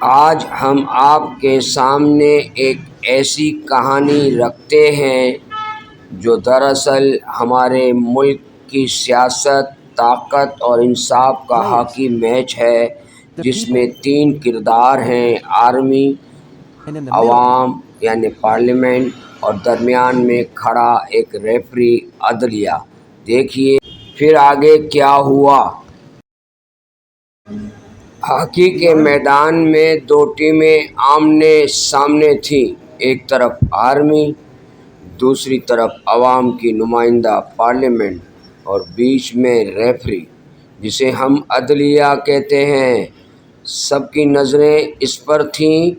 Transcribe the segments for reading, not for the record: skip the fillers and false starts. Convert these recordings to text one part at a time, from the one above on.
आज हम आपके सामने एक ऐसी कहानी रखते हैं जो दरअसल हमारे मुल्क की सियासत, ताकत और इंसाफ का हॉकी मैच है, जिसमें 3 किरदार हैं: आर्मी, अवाम यानी पार्लियामेंट और दरमियान में खड़ा एक रेफरी अदलिया। देखिए फिर आगे क्या हुआ। हॉकी के मैदान में 2 टीमें आमने सामने थीं। एक तरफ आर्मी, दूसरी तरफ अवाम की नुमाइंदा पार्लियामेंट और बीच में रेफरी, जिसे हम अदलिया कहते हैं। सबकी नज़रें इस पर थीं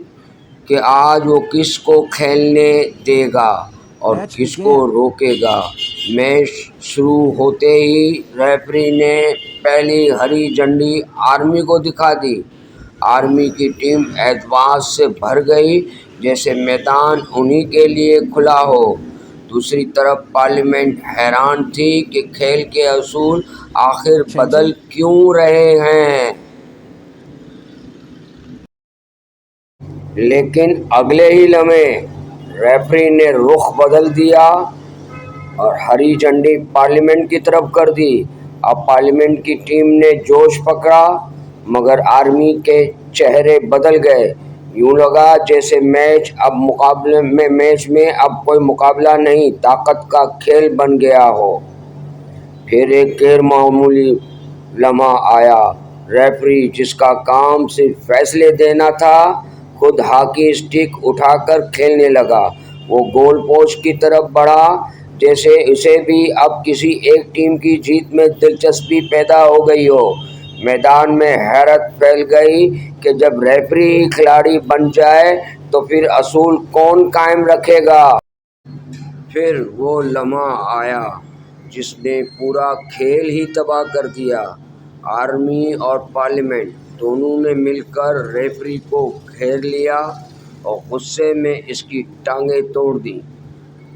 कि आज वो किसको खेलने देगा और किसको रोकेगा। मैच शुरू होते ही रेफरी ने पहली हरी झंडी आर्मी को दिखा दी। आर्मी की टीम एतमाद से भर गई, जैसे मैदान उन्हीं के लिए खुला हो। दूसरी तरफ पार्लियामेंट हैरान थी कि खेल के असूल आखिर बदल क्यों रहे हैं। लेकिन अगले ही लम्हे रेफरी ने रुख बदल दिया और हरी झंडी पार्लियामेंट की तरफ कर दी। अब पार्लियामेंट की टीम ने जोश पकड़ा, मगर आर्मी के चेहरे बदल गए। यूं लगा जैसे मैच में अब कोई मुकाबला नहीं, ताकत का खेल बन गया हो। फिर एक गैर मामूली लम्हा आया। रेफरी, जिसका काम सिर्फ फैसले देना था, खुद हॉकी स्टिक उठाकर खेलने लगा। वो गोल पोस्ट की तरफ बढ़ा, जैसे उसे भी अब किसी एक टीम की जीत में दिलचस्पी पैदा हो गई हो। मैदान में हैरत फैल गई कि जब रेफरी ही खिलाड़ी बन जाए तो फिर असूल कौन कायम रखेगा। फिर वो लम्हा आया जिसने पूरा खेल ही तबाह कर दिया। आर्मी और पार्लियामेंट दोनों ने मिलकर रेफरी को घेर लिया और गुस्से में इसकी टांगें तोड़ दी।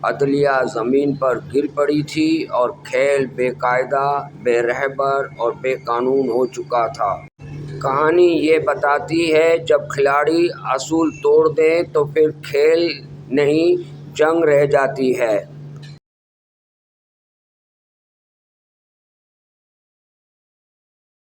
अदलिया ज़मीन पर गिर पड़ी थी और खेल बेकायदा, बेरहबर और बेकानून हो चुका था। कहानी ये बताती है, जब खिलाड़ी असूल तोड़ दें तो फिर खेल नहीं, जंग रह जाती है।